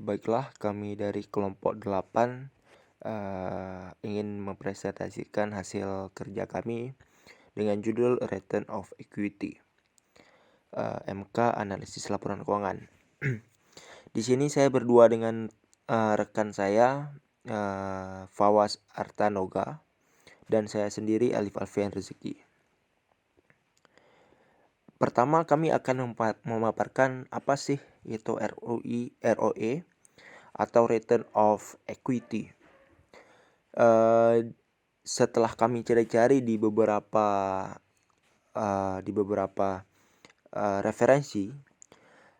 Baiklah, kami dari kelompok 8 ingin mempresentasikan hasil kerja kami dengan judul Return of Equity, MK Analisis Laporan Keuangan. Di sini saya berdua dengan rekan saya, Fawaz Artanoga, dan saya sendiri Alif Alfian Rezeki. Pertama, kami akan memaparkan apa sih itu ROE atau Return of Equity. Setelah kami cari-cari di beberapa referensi,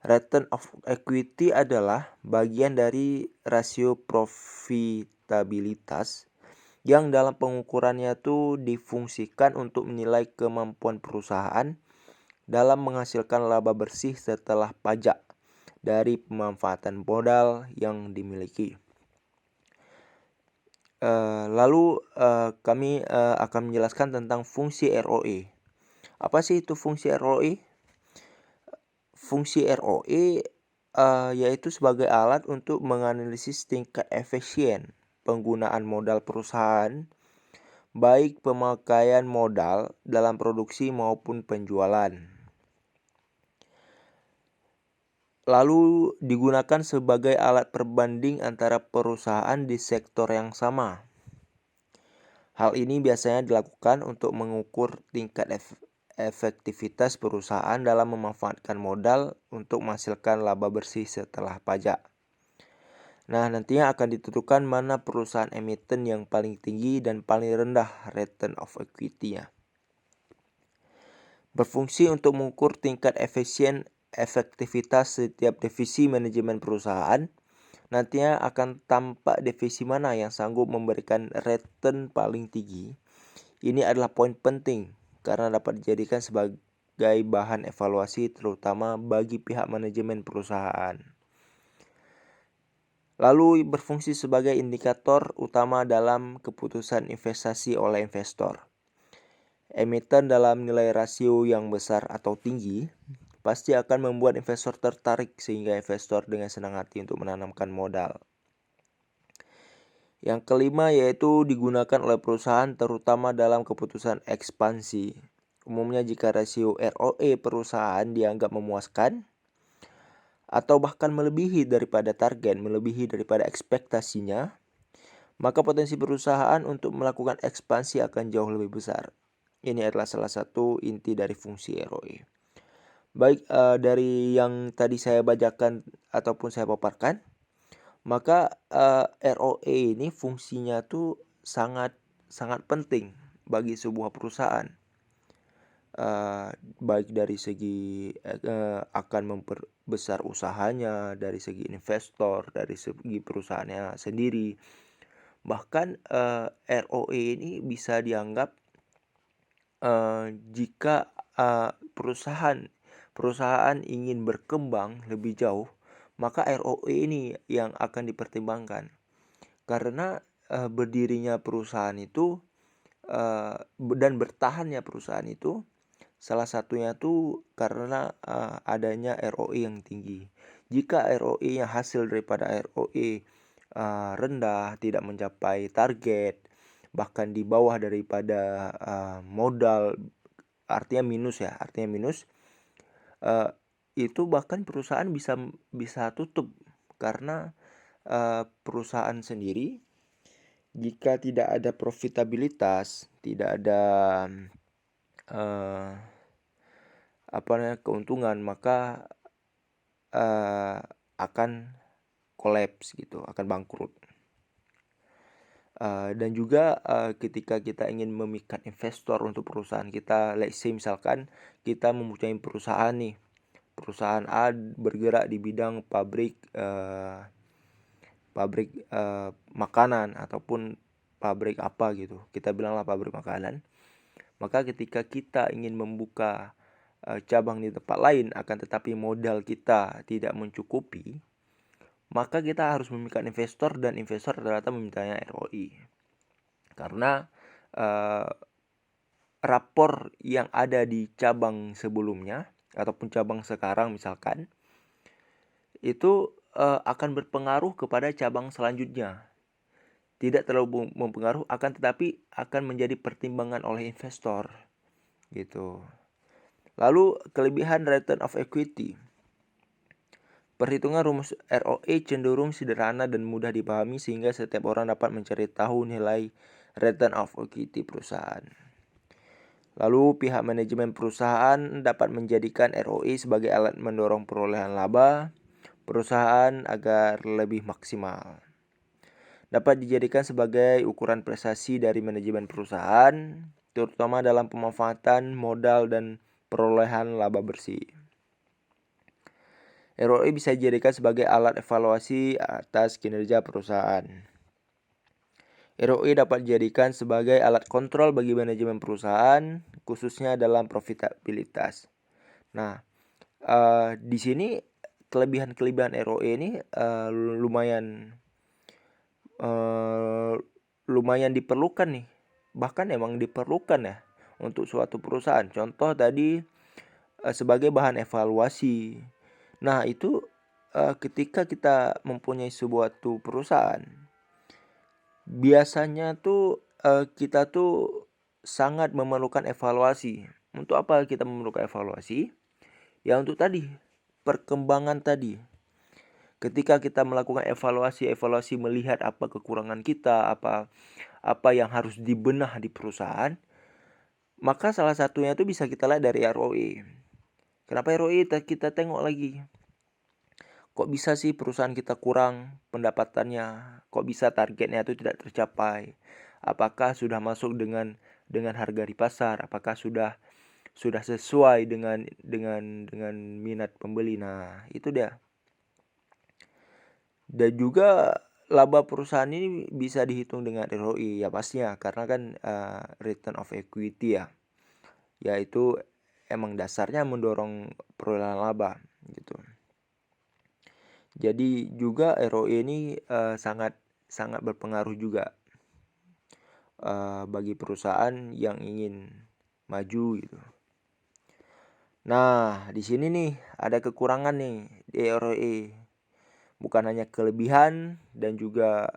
Return of Equity adalah bagian dari rasio profitabilitas yang dalam pengukurannya itu difungsikan untuk menilai kemampuan perusahaan dalam menghasilkan laba bersih setelah pajak dari pemanfaatan modal yang dimiliki. Lalu kami akan menjelaskan tentang fungsi ROE. Apa sih itu fungsi ROE? Fungsi ROE yaitu sebagai alat untuk menganalisis tingkat efisien penggunaan modal perusahaan, baik pemakaian modal dalam produksi maupun penjualan. Lalu digunakan sebagai alat perbanding antara perusahaan di sektor yang sama. Hal ini biasanya dilakukan untuk mengukur tingkat efektivitas perusahaan dalam memanfaatkan modal untuk menghasilkan laba bersih setelah pajak. Nah, nantinya akan ditentukan mana perusahaan emiten yang paling tinggi dan paling rendah return of equity-nya. Berfungsi untuk mengukur tingkat efektivitas setiap divisi manajemen perusahaan. Nantinya akan tampak divisi mana yang sanggup memberikan return paling tinggi. Ini adalah poin penting karena dapat dijadikan sebagai bahan evaluasi terutama bagi pihak manajemen perusahaan. Lalu berfungsi sebagai indikator utama dalam keputusan investasi oleh investor. Emiten dalam nilai rasio yang besar atau tinggi pasti akan membuat investor tertarik sehingga investor dengan senang hati untuk menanamkan modal. Yang kelima yaitu digunakan oleh perusahaan terutama dalam keputusan ekspansi. Umumnya jika rasio ROE perusahaan dianggap memuaskan atau bahkan melebihi daripada target, melebihi daripada ekspektasinya, maka potensi perusahaan untuk melakukan ekspansi akan jauh lebih besar. Ini adalah salah satu inti dari fungsi ROE. Baik, dari yang tadi saya bacakan ataupun saya paparkan, maka ROE ini fungsinya tuh sangat penting bagi sebuah perusahaan. Baik dari segi akan memperbesar usahanya, dari segi investor, dari segi perusahaannya sendiri. Bahkan ROE ini bisa dianggap jika perusahaan ingin berkembang lebih jauh, maka ROE ini yang akan dipertimbangkan. Karena berdirinya perusahaan itu dan bertahannya perusahaan itu salah satunya tuh karena adanya ROE yang tinggi. Jika ROE-nya hasil daripada ROE rendah, tidak mencapai target, bahkan di bawah daripada modal, artinya minus, itu bahkan perusahaan bisa tutup karena perusahaan sendiri jika tidak ada profitabilitas, tidak ada keuntungan, maka akan kolaps gitu, akan bangkrut. Dan juga ketika kita ingin memikat investor untuk perusahaan kita, let's say misalkan kita mempunyai perusahaan nih, perusahaan A bergerak di bidang pabrik makanan ataupun pabrik apa gitu, kita bilanglah pabrik makanan. Maka ketika kita ingin membuka cabang di tempat lain, akan tetapi modal kita tidak mencukupi, maka kita harus memikat investor dan investor ternyata memintanya ROI. Karena rapor yang ada di cabang sebelumnya ataupun cabang sekarang misalkan, itu akan berpengaruh kepada cabang selanjutnya. Tidak terlalu mempengaruhi, akan tetapi akan menjadi pertimbangan oleh investor gitu. Lalu kelebihan return of equity. Perhitungan rumus ROE cenderung sederhana dan mudah dipahami sehingga setiap orang dapat mencari tahu nilai return of equity perusahaan. Lalu pihak manajemen perusahaan dapat menjadikan ROE sebagai alat mendorong perolehan laba perusahaan agar lebih maksimal. Dapat dijadikan sebagai ukuran prestasi dari manajemen perusahaan, terutama dalam pemanfaatan modal dan perolehan laba bersih. ROE bisa dijadikan sebagai alat evaluasi atas kinerja perusahaan. ROE dapat dijadikan sebagai alat kontrol bagi manajemen perusahaan, khususnya dalam profitabilitas. Nah, di sini kelebihan-kelebihan ROE ini lumayan diperlukan nih. Bahkan emang diperlukan ya untuk suatu perusahaan. Contoh tadi sebagai bahan evaluasi. Nah, itu ketika kita mempunyai sebuah perusahaan, biasanya tuh kita tuh sangat memerlukan evaluasi. Untuk apa kita memerlukan evaluasi? Ya untuk tadi, perkembangan tadi. Ketika kita melakukan evaluasi melihat apa kekurangan kita, apa yang harus dibenah di perusahaan, maka salah satunya itu bisa kita lihat dari ROE. Kenapa ROE kita tengok lagi? Kok bisa sih perusahaan kita kurang pendapatannya? Kok bisa targetnya itu tidak tercapai? Apakah sudah masuk dengan harga di pasar? Apakah sudah sesuai dengan minat pembeli? Nah, itu dia. Dan juga laba perusahaan ini bisa dihitung dengan ROE ya pastinya, karena kan return of equity ya. Yaitu emang dasarnya mendorong perolehan laba gitu. Jadi juga ROE ini sangat berpengaruh juga bagi perusahaan yang ingin maju gitu. Nah, di sini nih ada kekurangan nih di ROE. Bukan hanya kelebihan dan juga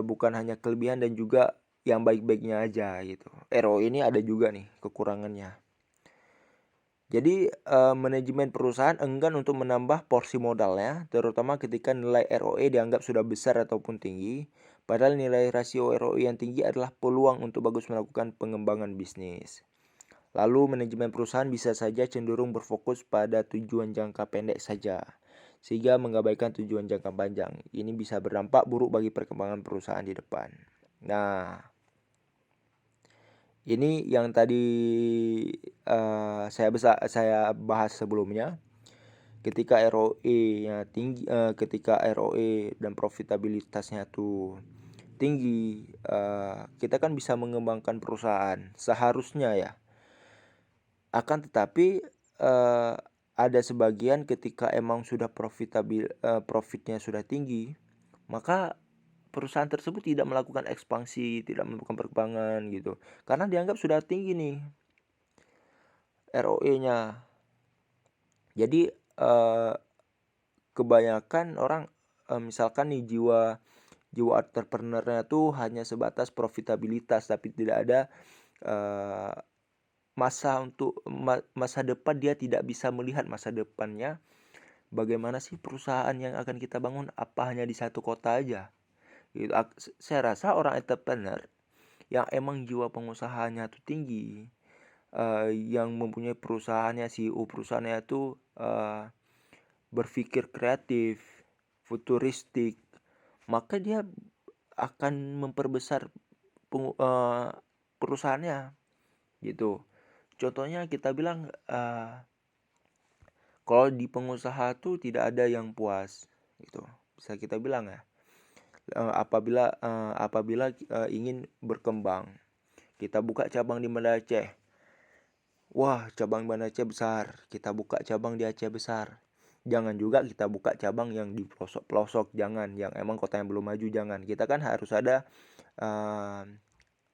bukan hanya kelebihan dan juga yang baik-baiknya aja gitu. ROE ini ada juga nih kekurangannya. Jadi manajemen perusahaan enggan untuk menambah porsi modalnya, terutama ketika nilai ROE dianggap sudah besar ataupun tinggi, padahal nilai rasio ROE yang tinggi adalah peluang untuk bagus melakukan pengembangan bisnis. Lalu manajemen perusahaan bisa saja cenderung berfokus pada tujuan jangka pendek saja, sehingga mengabaikan tujuan jangka panjang. Ini bisa berdampak buruk bagi perkembangan perusahaan di depan. Nah, ini yang tadi saya bahas sebelumnya. Ketika ROE-nya tinggi, ketika ROE dan profitabilitasnya tuh tinggi, kita kan bisa mengembangkan perusahaan seharusnya ya. Akan tetapi ada sebagian ketika emang sudah profitnya sudah tinggi, maka perusahaan tersebut tidak melakukan ekspansi, tidak melakukan perkembangan gitu. Karena dianggap sudah tinggi nih ROE-nya. Jadi kebanyakan orang misalkan nih jiwa entrepreneur-nya tuh hanya sebatas profitabilitas, tapi tidak ada masa depan. Dia tidak bisa melihat masa depannya. Bagaimana sih perusahaan yang akan kita bangun? Apa hanya di satu kota aja? Gitu. Saya rasa orang entrepreneur yang emang jiwa pengusahanya tuh tinggi, yang mempunyai perusahaannya, CEO perusahaannya tuh berpikir kreatif, futuristik, maka dia akan memperbesar perusahaannya gitu. Contohnya kita bilang kalau di pengusaha tuh tidak ada yang puas gitu. Bisa kita bilang ya, apabila ingin berkembang, kita buka cabang di Banda Aceh. Wah, cabang Banda Aceh besar, kita buka cabang di Aceh besar. Jangan juga kita buka cabang yang di pelosok-pelosok, jangan, yang emang kota yang belum maju, jangan. Kita kan harus ada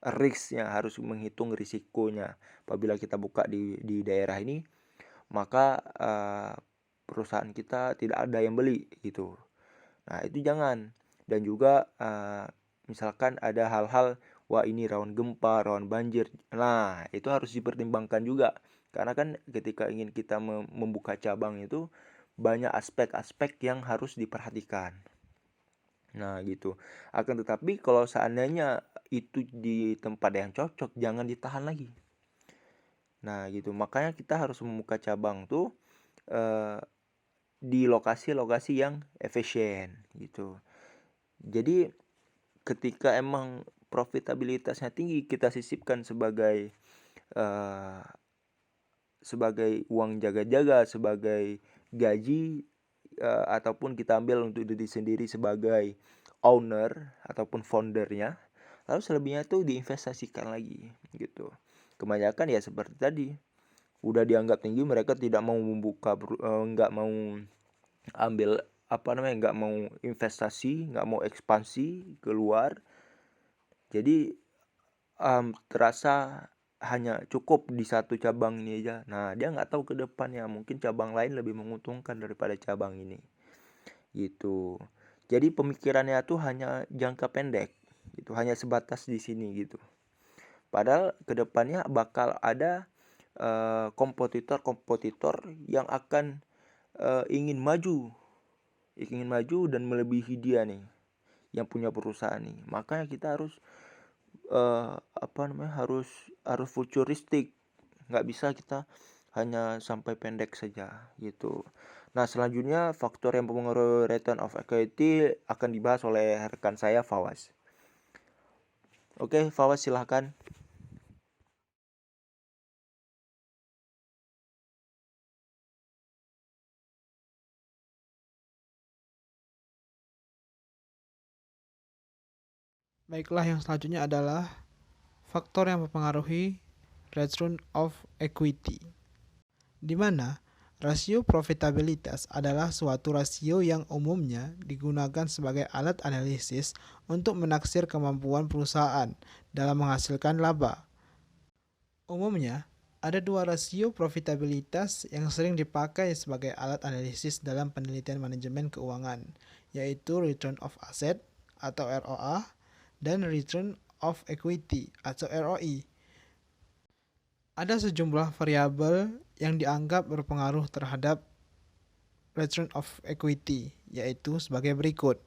risknya, harus menghitung risikonya. Apabila kita buka di daerah ini, maka perusahaan kita tidak ada yang beli gitu. Nah itu jangan. Dan juga misalkan ada hal-hal, wah ini rawan gempa, rawan banjir. Nah itu harus dipertimbangkan juga. Karena kan ketika ingin kita membuka cabang itu banyak aspek-aspek yang harus diperhatikan. Nah gitu. Akan tetapi kalau seandainya itu di tempat yang cocok, jangan ditahan lagi. Nah gitu. Makanya kita harus membuka cabang tuh di lokasi-lokasi yang efisien gitu. Jadi ketika emang profitabilitasnya tinggi, kita sisipkan sebagai uang jaga-jaga, sebagai gaji, ataupun kita ambil untuk diri sendiri sebagai owner ataupun foundernya. Lalu selebihnya tuh diinvestasikan lagi gitu. Kebanyakan ya seperti tadi, udah dianggap tinggi, mereka tidak mau nggak mau ambil nggak mau investasi, nggak mau ekspansi keluar. Jadi terasa hanya cukup di satu cabang ini aja. Nah dia nggak tahu ke depannya, mungkin cabang lain lebih menguntungkan daripada cabang ini gitu. Jadi pemikirannya tuh hanya jangka pendek gitu, hanya sebatas di sini gitu. Padahal kedepannya bakal ada kompetitor yang akan ingin maju dan melebihi dia nih, yang punya perusahaan nih. Makanya kita harus harus futuristik, nggak bisa kita hanya sampai pendek saja gitu. Nah selanjutnya faktor yang mempengaruhi return of equity akan dibahas oleh rekan saya Fawaz. Oke Fawaz, silahkan. Baiklah, yang selanjutnya adalah faktor yang mempengaruhi return of equity, di mana rasio profitabilitas adalah suatu rasio yang umumnya digunakan sebagai alat analisis untuk menaksir kemampuan perusahaan dalam menghasilkan laba. Umumnya, ada dua rasio profitabilitas yang sering dipakai sebagai alat analisis dalam penelitian manajemen keuangan, yaitu return of asset atau ROA dan return of equity atau ROE. Ada sejumlah variabel yang dianggap berpengaruh terhadap return of equity, yaitu sebagai berikut.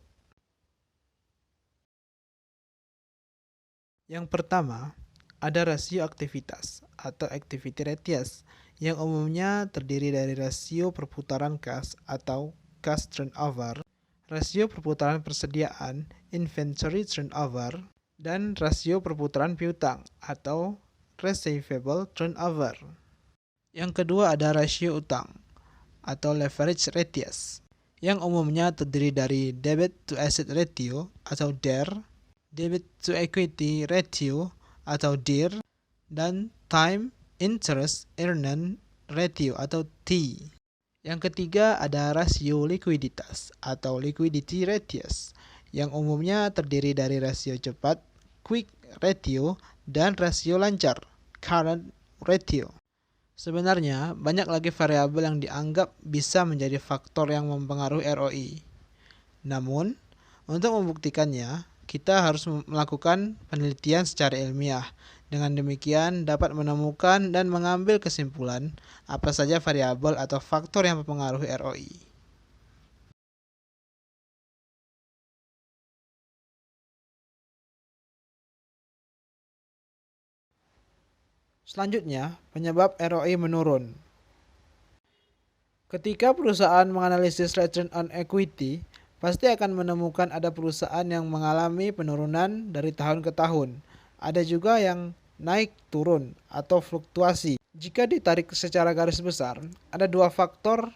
Yang pertama, ada rasio aktivitas atau activity ratios yang umumnya terdiri dari rasio perputaran kas atau cash turnover, rasio perputaran persediaan inventory turnover, dan rasio perputaran piutang atau receivable turnover. Yang kedua ada rasio utang atau leverage ratios yang umumnya terdiri dari debt to asset ratio atau DER, debt to equity ratio atau DIR, dan time interest earned ratio atau T. Yang ketiga ada rasio likuiditas atau liquidity ratios yang umumnya terdiri dari rasio cepat, quick ratio, dan rasio lancar, current ratio. Sebenarnya, banyak lagi variabel yang dianggap bisa menjadi faktor yang mempengaruhi ROI. Namun, untuk membuktikannya, kita harus melakukan penelitian secara ilmiah. Dengan demikian, dapat menemukan dan mengambil kesimpulan apa saja variabel atau faktor yang mempengaruhi ROI. Selanjutnya, penyebab ROI menurun. Ketika perusahaan menganalisis return on equity, pasti akan menemukan ada perusahaan yang mengalami penurunan dari tahun ke tahun. Ada juga yang naik turun atau fluktuasi. Jika ditarik secara garis besar, ada dua faktor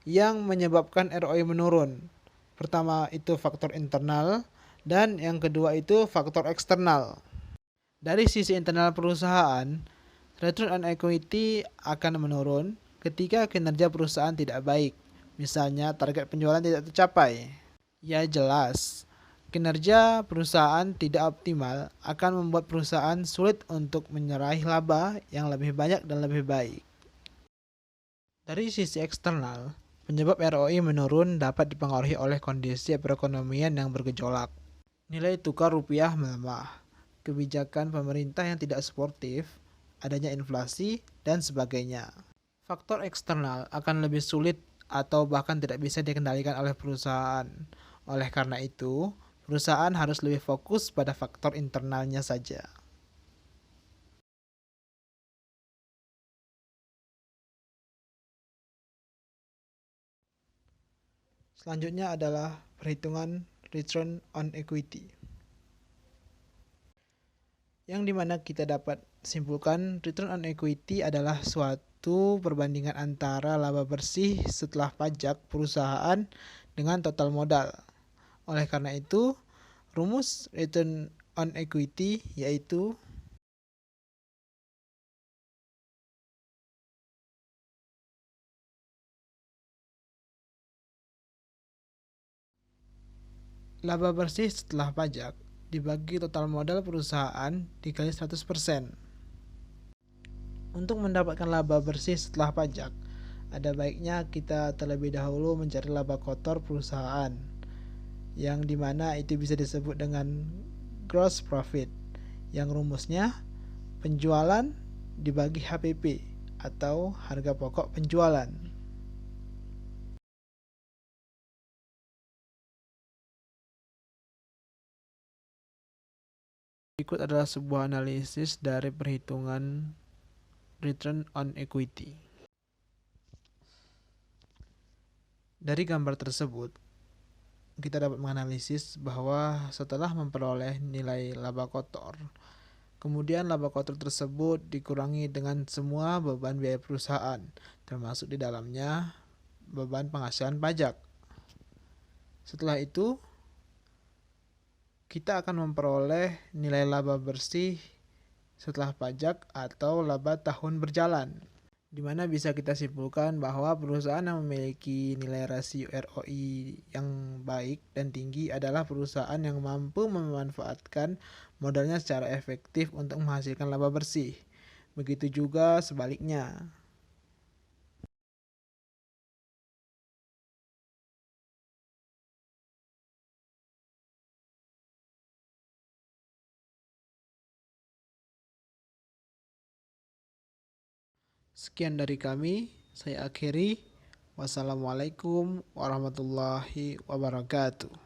yang menyebabkan ROI menurun. Pertama itu faktor internal dan yang kedua itu faktor eksternal. Dari sisi internal perusahaan, return on equity akan menurun ketika kinerja perusahaan tidak baik. Misalnya target penjualan tidak tercapai. Ya jelas, kinerja perusahaan tidak optimal akan membuat perusahaan sulit untuk menyeraih laba yang lebih banyak dan lebih baik. Dari sisi eksternal, Penyebab ROI menurun dapat dipengaruhi oleh kondisi perekonomian yang bergejolak. Nilai tukar rupiah melemah, kebijakan pemerintah yang tidak suportif, adanya inflasi, dan sebagainya. Faktor eksternal akan lebih sulit atau bahkan tidak bisa dikendalikan oleh perusahaan. Oleh karena itu, perusahaan harus lebih fokus pada faktor internalnya saja. Selanjutnya adalah perhitungan return on equity, yang dimana kita dapat simpulkan return on equity adalah suatu perbandingan antara laba bersih setelah pajak perusahaan dengan total modal. Oleh karena itu, rumus return on equity yaitu laba bersih setelah pajak dibagi total modal perusahaan dikali 100%. Untuk mendapatkan laba bersih setelah pajak, ada baiknya kita terlebih dahulu mencari laba kotor perusahaan, yang dimana itu bisa disebut dengan gross profit, yang rumusnya penjualan dibagi HPP atau harga pokok penjualan. Berikut adalah sebuah analisis dari perhitungan return on equity. Dari gambar tersebut, kita dapat menganalisis bahwa setelah memperoleh nilai laba kotor, kemudian laba kotor tersebut dikurangi dengan semua beban biaya perusahaan, termasuk di dalamnya beban penghasilan pajak. Setelah itu, kita akan memperoleh nilai laba bersih setelah pajak atau laba tahun berjalan, di mana bisa kita simpulkan bahwa perusahaan yang memiliki nilai rasio ROI yang baik dan tinggi adalah perusahaan yang mampu memanfaatkan modalnya secara efektif untuk menghasilkan laba bersih. Begitu juga sebaliknya. Sekian dari kami, saya akhiri. Wassalamualaikum warahmatullahi wabarakatuh.